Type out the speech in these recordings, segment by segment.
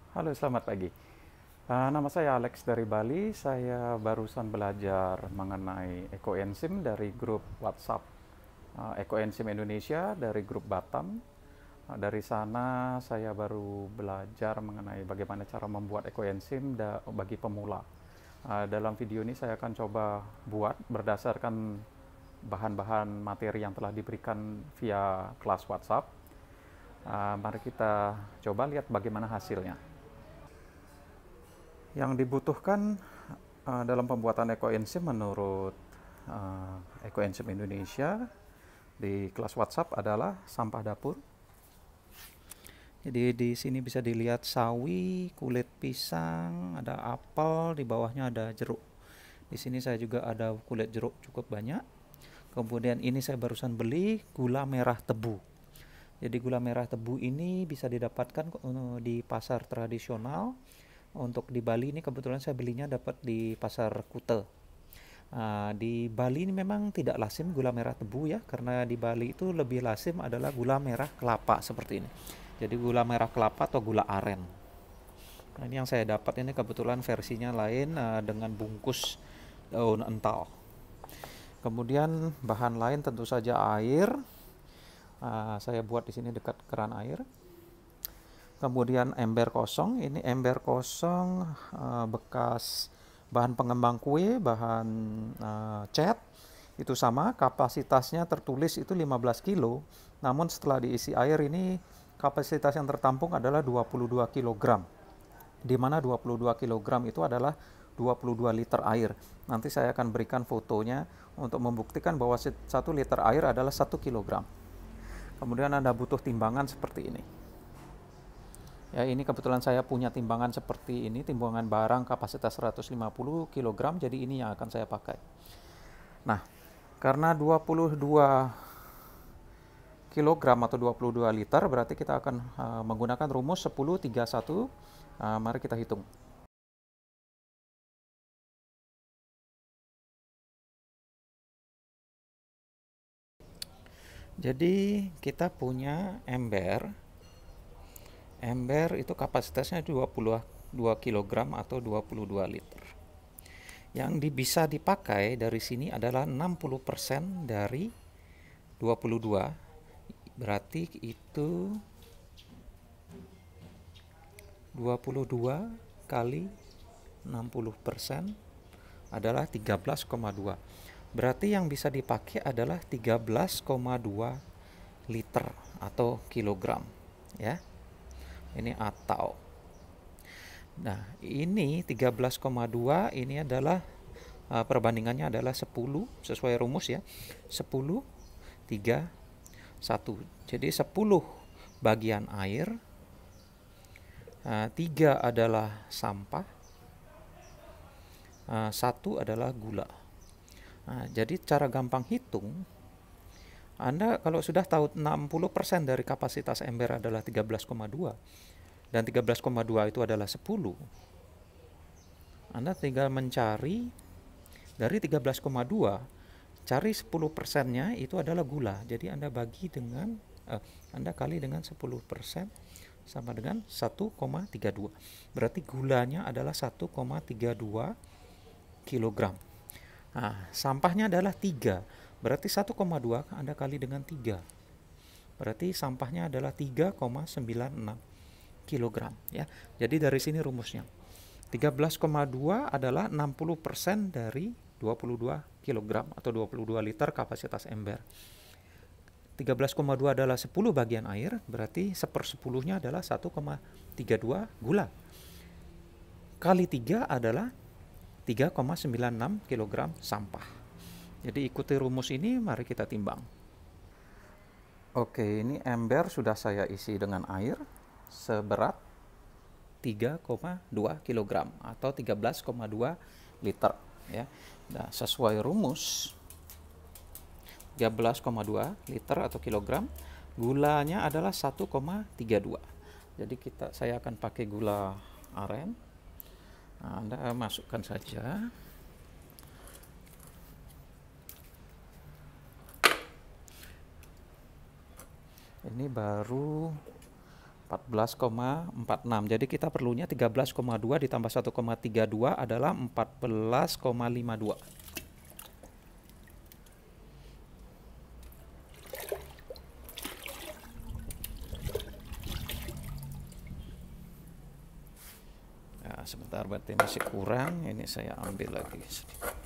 Halo, selamat pagi. Nama saya Alex dari Bali. Saya barusan belajar mengenai ekoenzim dari grup WhatsApp Ekoenzim Indonesia dari grup Batam. Dari sana saya baru belajar mengenai bagaimana cara membuat ekoenzim bagi pemula. Dalam video ini saya akan coba buat berdasarkan bahan-bahan materi yang telah diberikan via kelas WhatsApp. Mari kita coba lihat bagaimana hasilnya. Yang dibutuhkan dalam pembuatan ekoenzim menurut Ekoenzim Indonesia di kelas WhatsApp adalah sampah dapur. Jadi di sini bisa dilihat sawi, kulit pisang, ada apel, di bawahnya ada jeruk. Di sini saya juga ada kulit jeruk cukup banyak. Kemudian ini saya barusan beli gula merah tebu. Jadi gula merah tebu ini bisa didapatkan di pasar tradisional. Untuk di Bali ini kebetulan saya belinya dapat di pasar Kute. Di Bali ini memang tidak lazim gula merah tebu ya, karena di Bali itu lebih lazim adalah gula merah kelapa seperti ini. Jadi gula merah kelapa atau gula aren. Nah, ini yang saya dapat ini kebetulan versinya lain dengan bungkus daun ental. Kemudian bahan lain tentu saja air. Saya buat di sini dekat keran air. Kemudian ember kosong, ini ember kosong bekas bahan pengembang kue, bahan cat, itu sama, kapasitasnya tertulis itu 15 kilo, namun setelah diisi air ini kapasitas yang tertampung adalah 22 kg, di mana 22 kg itu adalah 22 liter air. Nanti saya akan berikan fotonya untuk membuktikan bahwa 1 liter air adalah 1 kg. Kemudian Anda butuh timbangan seperti ini. Ya, ini kebetulan saya punya timbangan seperti ini, timbangan barang kapasitas 150 kg, jadi ini yang akan saya pakai. Nah, karena 22 kg atau 22 liter, berarti kita akan menggunakan rumus 10 3 1. Mari kita hitung. Jadi kita punya ember. Ember itu kapasitasnya 22 kg atau 22 liter. Yang bisa dipakai dari sini adalah 60% dari 22. Berarti itu 22 kali 60% adalah 13,2. Berarti yang bisa dipakai adalah 13,2 liter atau kilogram, ya. Ini atau. Nah, ini 13,2 ini adalah perbandingannya adalah 10 sesuai rumus ya. 10 3 1. Jadi 10 bagian air, 3 adalah sampah, 1 adalah gula. Jadi cara gampang hitung, Anda kalau sudah tahu 60% dari kapasitas ember adalah 13,2 dan 13,2 itu adalah 10, Anda tinggal mencari dari 13,2, cari 10%-nya itu adalah gula. Jadi Anda bagi dengan Anda kali dengan 10% sama dengan 1,32. Berarti gulanya adalah 1,32 kilogram. Nah, sampahnya adalah 3. Berarti 1,2 Anda kali dengan 3. Berarti sampahnya adalah 3,96 kilogram ya. Jadi dari sini rumusnya. 13,2 adalah 60% dari 22 kilogram atau 22 liter kapasitas ember. 13,2 adalah 10 bagian air, berarti 1/10-nya adalah 1,32 gula. Kali 3 adalah 3,96 kg sampah. Jadi ikuti rumus ini, mari kita timbang. Oke, ini ember sudah saya isi dengan air seberat 3,2 kg atau 13,2 liter ya. Nah, sesuai rumus 13,2 liter atau kilogram, gulanya adalah 1,32. Jadi saya akan pakai gula aren. Nah, Anda masukkan saja. Ini baru 14,46. Jadi kita perlunya 13,2 ditambah 1,32 adalah 14,52. Nah, sebentar, berarti masih kurang. Ini saya ambil lagi sedikit.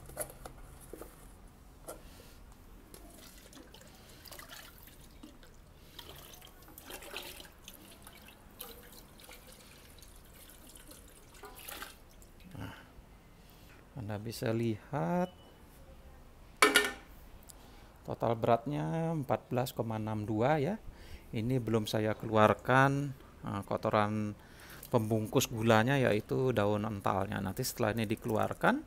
Anda bisa lihat total beratnya 14,62 ya. Ini belum saya keluarkan kotoran pembungkus gulanya, yaitu daun entalnya. Nanti setelah ini dikeluarkan,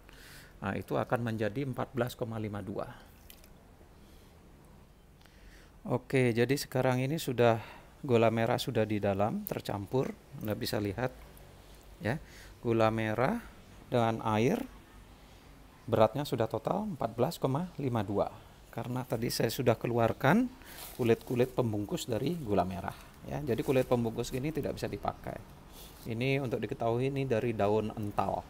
itu akan menjadi 14,52. Oke, jadi sekarang ini sudah gula merah sudah di dalam tercampur. Anda bisa lihat ya, gula merah dengan air beratnya sudah total 14,52 karena tadi saya sudah keluarkan kulit-kulit pembungkus dari gula merah ya. Jadi kulit pembungkus ini tidak bisa dipakai. Ini untuk diketahui ini dari daun ental.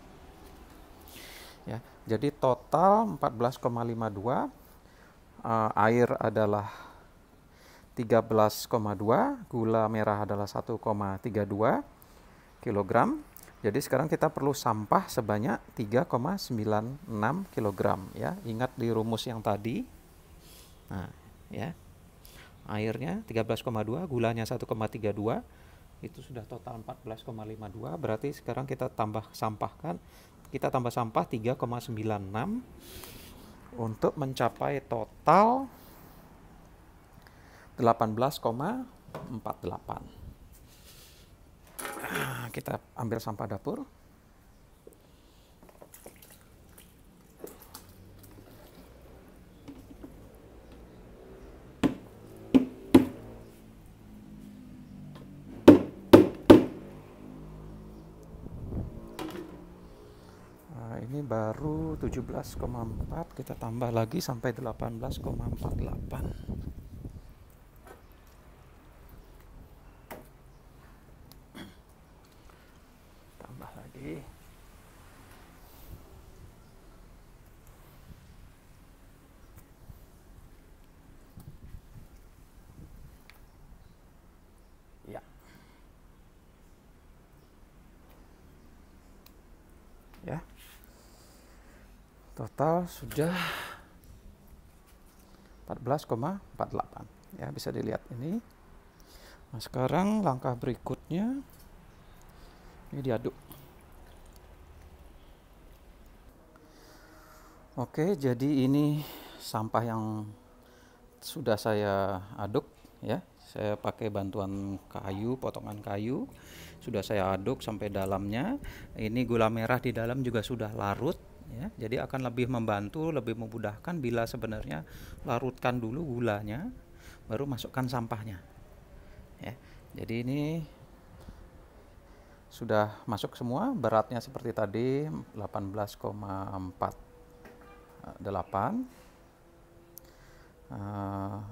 Ya, jadi total 14,52, air adalah 13,2, gula merah adalah 1,32 kg. Jadi sekarang kita perlu sampah sebanyak 3,96 kg ya. Ingat di rumus yang tadi. Nah, ya. Airnya 13,2, gulanya 1,32. Itu sudah total 14,52. Berarti sekarang kita tambah sampah 3,96 untuk mencapai total 18,48. Kita ambil sampah dapur. Ini baru 17,4, kita tambah lagi sampai 18,48. Ya. Ya. Total sudah 14,48. Ya, bisa dilihat ini. Nah, sekarang langkah berikutnya ini diaduk. Oke, jadi ini sampah yang sudah saya aduk ya. Saya pakai bantuan kayu, potongan kayu. Sudah saya aduk sampai dalamnya. Ini gula merah di dalam juga sudah larut ya. Jadi akan lebih membantu, lebih memudahkan bila sebenarnya larutkan dulu gulanya baru masukkan sampahnya. Ya. Jadi ini sudah masuk semua, beratnya seperti tadi 18,48.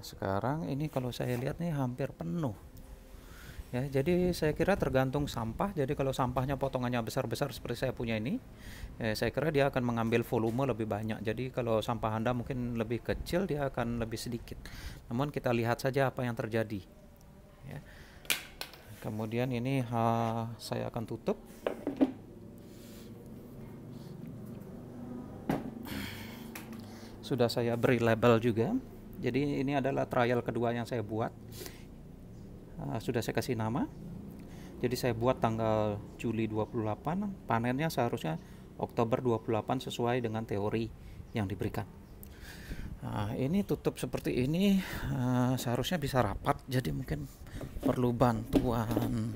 Sekarang ini kalau saya lihat nih hampir penuh ya. Jadi saya kira tergantung sampah. Jadi kalau sampahnya potongannya besar-besar seperti saya punya ini, saya kira dia akan mengambil volume lebih banyak. Jadi kalau sampah Anda mungkin lebih kecil, dia akan lebih sedikit. Namun kita lihat saja apa yang terjadi ya. Kemudian ini saya akan tutup. Sudah saya beri label juga. Jadi ini adalah trial kedua yang saya buat. Sudah saya kasih nama. Jadi saya buat tanggal Juli 28, panennya seharusnya Oktober 28 sesuai dengan teori yang diberikan. Ini tutup seperti ini, seharusnya bisa rapat. Jadi mungkin perlu bantuan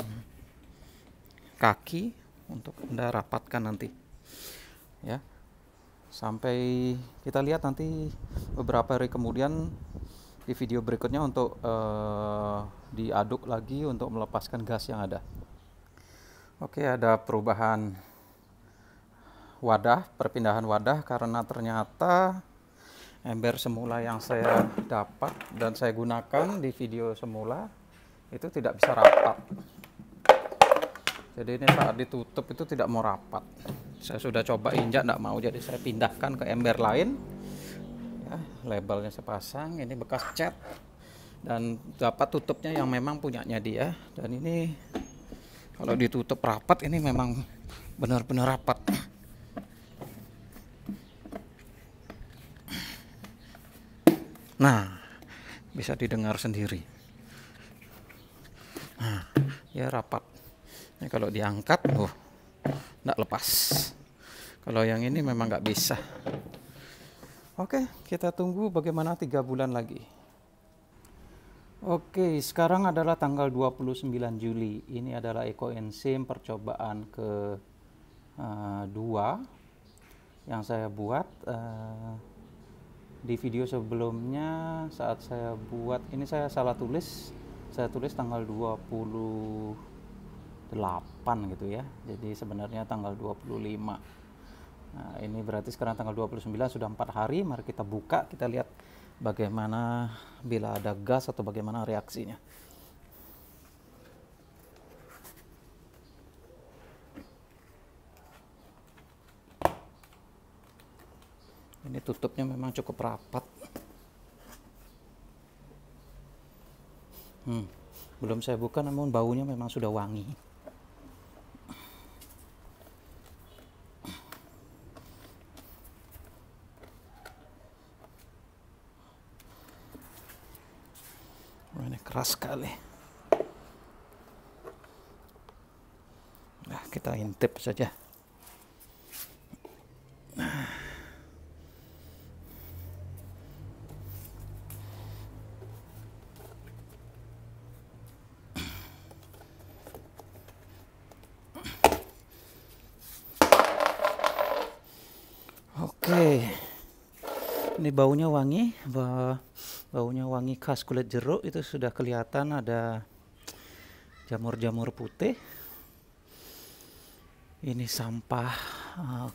kaki untuk Anda rapatkan nanti. Ya. Sampai kita lihat nanti beberapa hari kemudian di video berikutnya untuk diaduk lagi untuk melepaskan gas yang ada. Oke, ada perubahan wadah, perpindahan wadah karena ternyata ember semula yang saya dapat dan saya gunakan di video semula itu tidak bisa rapat. Jadi ini saat ditutup itu tidak mau rapat. Saya sudah coba injak, tidak mau, jadi saya pindahkan ke ember lain. Ya, labelnya saya pasang, ini bekas cat. Dan dapat tutupnya yang memang punyanya dia. Dan ini kalau ditutup rapat, ini memang benar-benar rapat. Nah, bisa didengar sendiri. Nah, ya rapat. Ini kalau diangkat, nggak lepas. Kalau yang ini memang nggak bisa. Oke, kita tunggu bagaimana 3 bulan lagi. Oke, sekarang adalah tanggal 29 Juli. Ini adalah ekoenzim percobaan ke 2 yang saya buat. Di video sebelumnya saat saya buat ini saya salah tulis. Saya tulis tanggal 28 gitu ya. Jadi sebenarnya tanggal 25. Nah, ini berarti sekarang tanggal 29, sudah 4 hari. Mari kita buka, kita lihat bagaimana bila ada gas atau bagaimana reaksinya. Ini tutupnya memang cukup rapat. Belum saya buka, namun baunya memang sudah wangi. Ini keras sekali. Nah, kita intip saja. Oke, ini baunya wangi, baunya wangi khas kulit jeruk. Itu sudah kelihatan ada jamur-jamur putih. Ini sampah,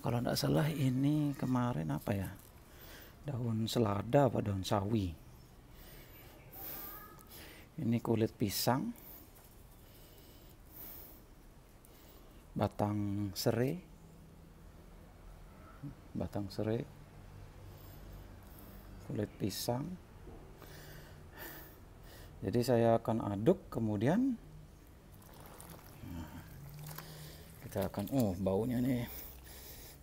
kalau tidak salah ini kemarin apa ya, daun selada apa daun sawi. Ini kulit pisang, batang serai, kulit pisang. Jadi saya akan aduk, kemudian kita akan baunya nih,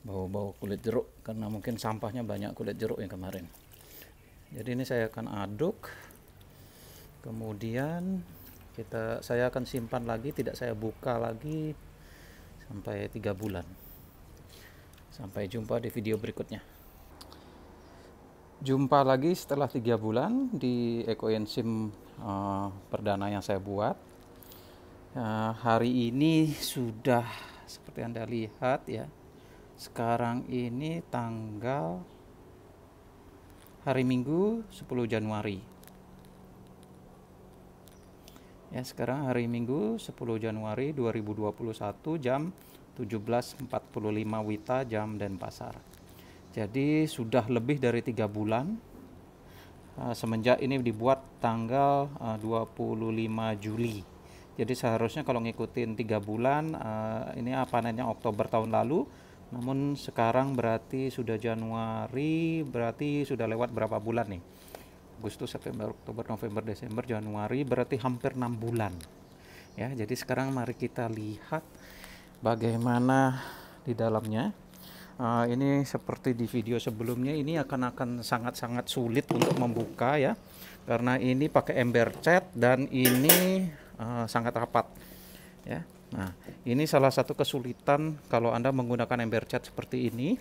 bau kulit jeruk, karena mungkin sampahnya banyak kulit jeruk yang kemarin. Jadi ini saya akan aduk, kemudian saya akan simpan lagi, tidak saya buka lagi sampai 3 bulan. Sampai jumpa di video berikutnya. Jumpa lagi setelah 3 bulan di ekoenzim perdana yang saya buat. Hari ini sudah seperti Anda lihat ya. Sekarang ini tanggal hari Minggu 10 Januari. Ya, sekarang hari Minggu 10 Januari 2021 jam 17.45 WITA jam Denpasar. Jadi sudah lebih dari 3 bulan semenjak ini dibuat tanggal 25 Juli. Jadi seharusnya kalau ngikutin 3 bulan, ini panennya Oktober tahun lalu. Namun sekarang berarti sudah Januari, berarti sudah lewat berapa bulan nih? Agustus, September, Oktober, November, Desember, Januari, berarti hampir 6 bulan. Ya, jadi sekarang mari kita lihat bagaimana di dalamnya. Ini seperti di video sebelumnya, ini akan sangat-sangat sulit untuk membuka ya, karena ini pakai ember cat dan ini sangat rapat ya. Nah, ini salah satu kesulitan kalau Anda menggunakan ember cat seperti ini,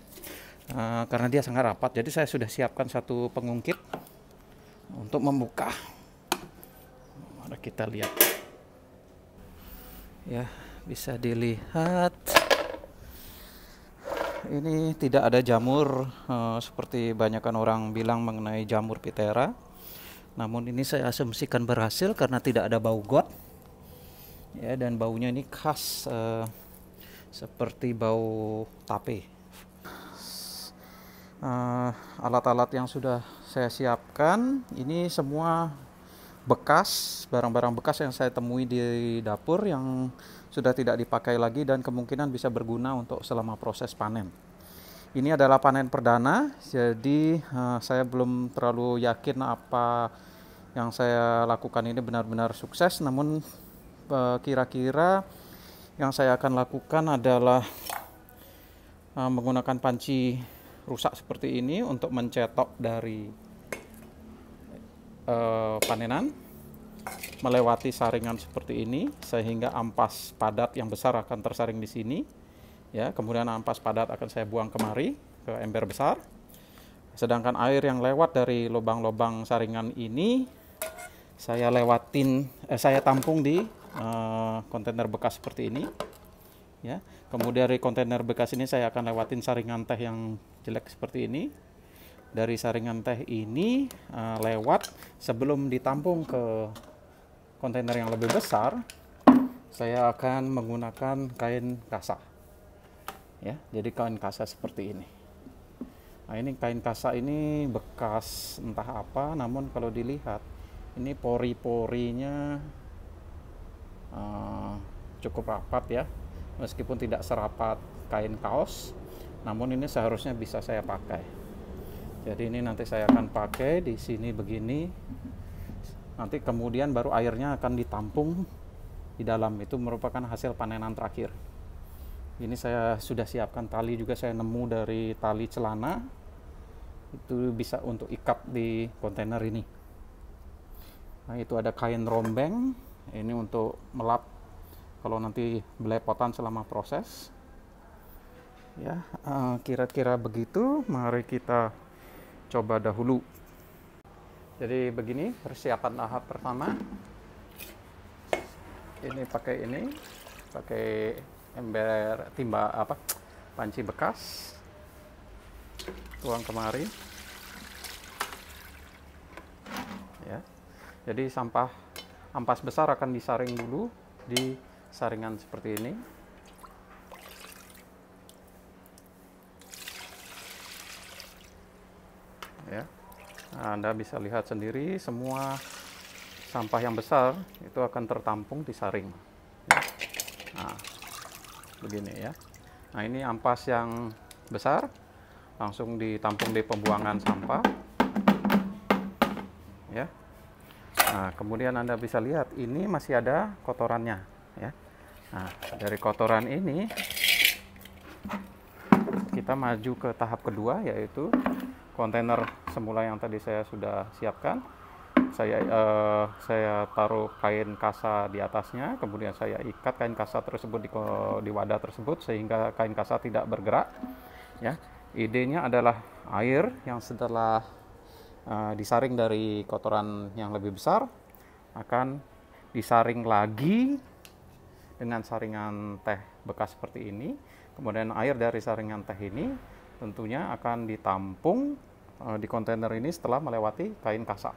karena dia sangat rapat. Jadi saya sudah siapkan satu pengungkit untuk membuka. Mari kita lihat ya, bisa dilihat ini tidak ada jamur seperti banyakkan orang bilang mengenai jamur Phithera. Namun ini saya asumsikan berhasil karena tidak ada bau got ya, dan baunya ini khas seperti bau tape. Alat-alat yang sudah saya siapkan ini semua bekas, barang-barang bekas yang saya temui di dapur yang sudah tidak dipakai lagi dan kemungkinan bisa berguna untuk selama proses panen. Ini adalah panen perdana, jadi saya belum terlalu yakin apa yang saya lakukan ini benar-benar sukses, namun kira-kira yang saya akan lakukan adalah menggunakan panci rusak seperti ini untuk mencetok dari panenan melewati saringan seperti ini sehingga ampas padat yang besar akan tersaring di sini ya, kemudian ampas padat akan saya buang kemari ke ember besar, sedangkan air yang lewat dari lubang-lubang saringan ini saya tampung di kontainer bekas seperti ini ya. Kemudian dari kontainer bekas ini saya akan lewatin saringan teh yang jelek seperti ini. Dari saringan teh ini lewat, sebelum ditampung ke kontainer yang lebih besar, saya akan menggunakan kain kasa ya, jadi kain kasa seperti ini. Nah, ini kain kasa ini bekas entah apa, namun kalau dilihat ini pori-porinya cukup rapat ya, meskipun tidak serapat kain kaos, namun ini seharusnya bisa saya pakai. Jadi ini nanti saya akan pakai di sini begini. Nanti kemudian baru airnya akan ditampung di dalam. Itu merupakan hasil panenan terakhir. Ini saya sudah siapkan tali juga, saya nemu dari tali celana. Itu bisa untuk ikat di kontainer ini. Nah, itu ada kain rombeng. Ini untuk melap kalau nanti belepotan selama proses. Ya, kira-kira begitu. Mari kita coba dahulu. Jadi begini persiapan tahap pertama. Ini pakai ember panci bekas. Tuang kemari. Ya. Jadi ampas besar akan disaring dulu di saringan seperti ini. Ya. Nah, Anda bisa lihat sendiri semua sampah yang besar itu akan tertampung di saring. Nah, begini ya. Nah, ini ampas yang besar langsung ditampung di pembuangan sampah. Ya. Nah, kemudian Anda bisa lihat ini masih ada kotorannya ya. Nah, dari kotoran ini kita maju ke tahap kedua, yaitu kontainer semula yang tadi saya sudah siapkan. Saya taruh kain kasa di atasnya, kemudian saya ikat kain kasa tersebut di wadah tersebut sehingga kain kasa tidak bergerak. Ya, idenya adalah air yang setelah disaring dari kotoran yang lebih besar akan disaring lagi dengan saringan teh bekas seperti ini. Kemudian air dari saringan teh ini tentunya akan ditampung di kontainer ini setelah melewati kain kasa.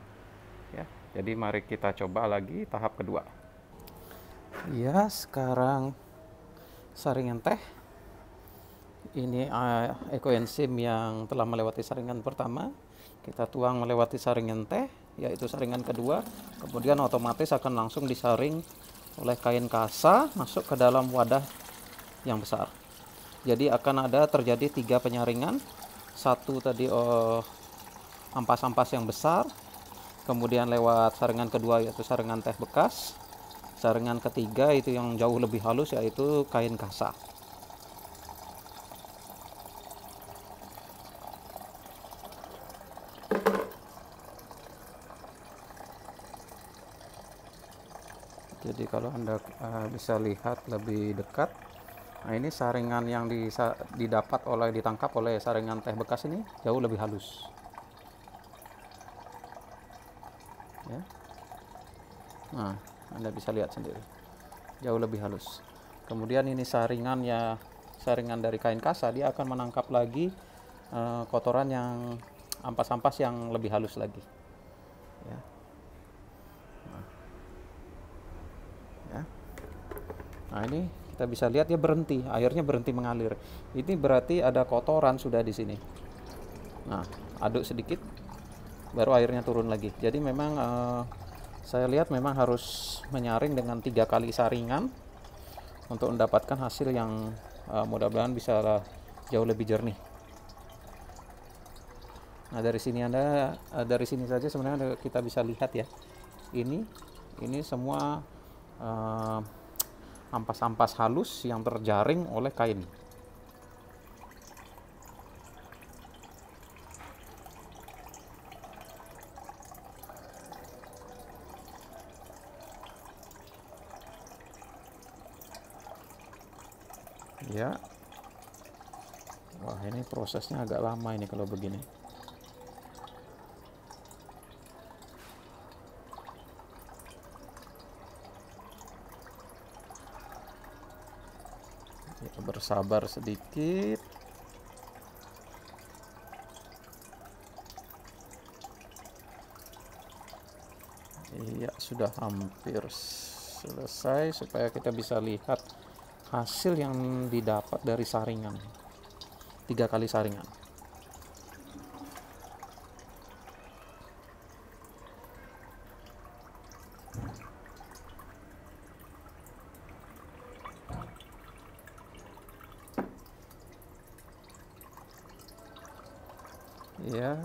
Ya, jadi mari kita coba lagi tahap kedua. Ya, sekarang saringan teh ini ekoenzim yang telah melewati saringan pertama kita tuang melewati saringan teh, yaitu saringan kedua, kemudian otomatis akan langsung disaring oleh kain kasa masuk ke dalam wadah yang besar. Jadi akan ada terjadi 3 penyaringan. Satu tadi ampas-ampas yang besar, kemudian lewat saringan kedua yaitu saringan teh bekas, saringan ketiga itu yang jauh lebih halus yaitu kain kasa. Jadi kalau Anda bisa lihat lebih dekat, nah ini saringan yang ditangkap oleh saringan teh bekas ini jauh lebih halus. Ya. Nah, Anda bisa lihat sendiri, jauh lebih halus. Kemudian ini saringan dari kain kasa, dia akan menangkap lagi kotoran yang ampas-ampas yang lebih halus lagi. Ya. Nah, ini kita bisa lihat dia berhenti, airnya berhenti mengalir. Ini berarti ada kotoran sudah di sini. Nah, aduk sedikit, baru airnya turun lagi. Jadi memang Saya lihat memang harus menyaring dengan 3 kali saringan untuk mendapatkan hasil yang mudah-mudahan bisa jauh lebih jernih. Nah, dari sini saja sebenarnya kita bisa lihat ya. Ini semua ampas-ampas halus yang terjaring oleh kain. Ya. Wah, ini prosesnya agak lama ini kalau begini. Ya, bersabar sedikit. Iya, sudah hampir selesai supaya kita bisa lihat hasil yang didapat dari saringan. 3 kali saringan. Ya.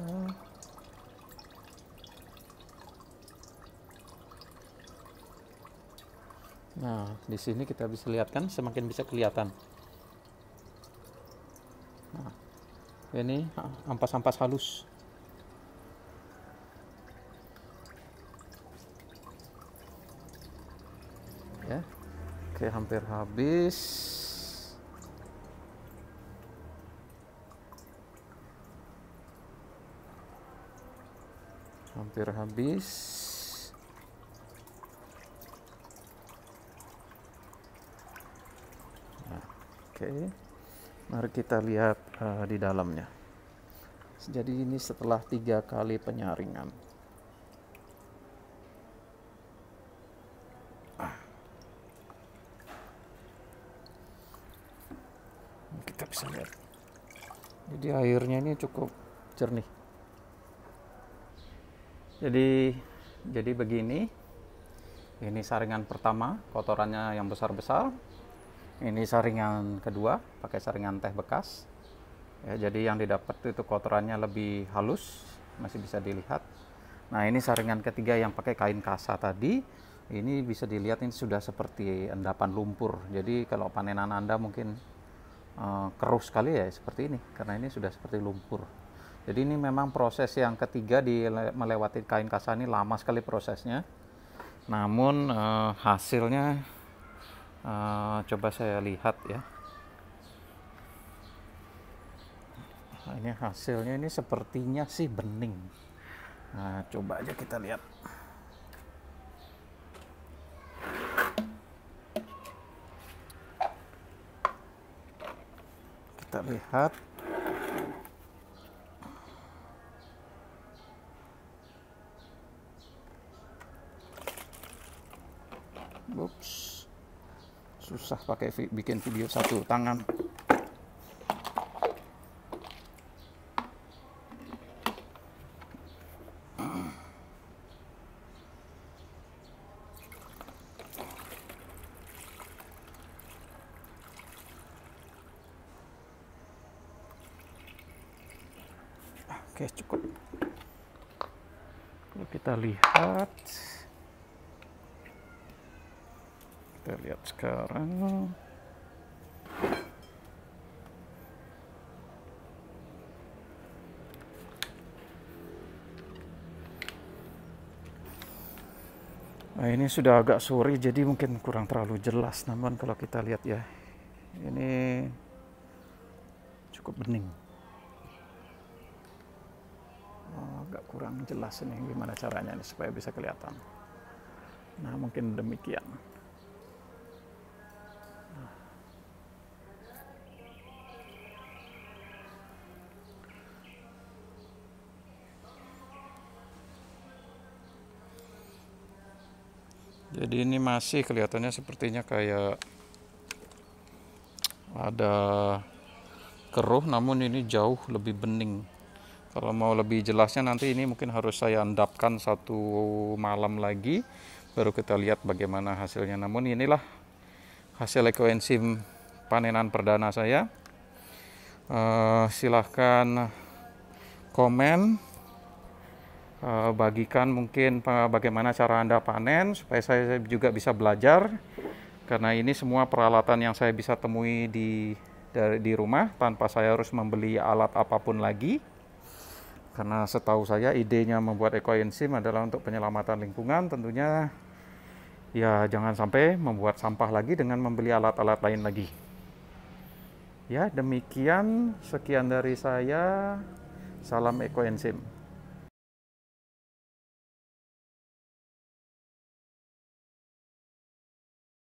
Nah, di sini kita bisa lihat kan, semakin bisa kelihatan. Nah, ini ampas-ampas halus. Ya. Oke, hampir habis. Hampir habis. Nah, oke. Mari kita lihat di dalamnya. Jadi ini setelah 3 kali penyaringan. Kita bisa lihat. Jadi airnya ini cukup jernih. Jadi begini. Ini saringan pertama, kotorannya yang besar-besar. Ini saringan kedua, pakai saringan teh bekas. Ya, jadi yang didapat itu kotorannya lebih halus, masih bisa dilihat. Nah, ini saringan ketiga yang pakai kain kasa tadi. Ini bisa dilihat ini sudah seperti endapan lumpur. Jadi kalau panenan Anda mungkin keruh sekali ya seperti ini, karena ini sudah seperti lumpur. Jadi ini memang proses yang ketiga melewati kain kasa ini lama sekali prosesnya. Namun hasilnya coba saya lihat ya. Nah, ini hasilnya ini sepertinya sih bening. Nah, coba aja kita lihat. Kita lihat. Ups. Susah pakai bikin video satu tangan. Oke, cukup. Kalau kita lihat sekarang. Nah, ini sudah agak sore jadi mungkin kurang terlalu jelas, namun kalau kita lihat ya, ini cukup bening. Agak kurang jelas ini gimana caranya nih supaya bisa kelihatan. Nah, mungkin demikian. Jadi ini masih kelihatannya sepertinya kayak ada keruh, namun ini jauh lebih bening. Kalau mau lebih jelasnya nanti ini mungkin harus saya endapkan 1 malam lagi, baru kita lihat bagaimana hasilnya. Namun inilah hasil ekoenzim panenan perdana saya. Silahkan komen, bagikan mungkin bagaimana cara Anda panen, supaya saya juga bisa belajar. Karena ini semua peralatan yang saya bisa temui di rumah tanpa saya harus membeli alat apapun lagi. Karena setahu saya idenya membuat ekoenzim adalah untuk penyelamatan lingkungan, tentunya ya jangan sampai membuat sampah lagi dengan membeli alat-alat lain lagi. Ya, demikian, sekian dari saya. Salam ekoenzim.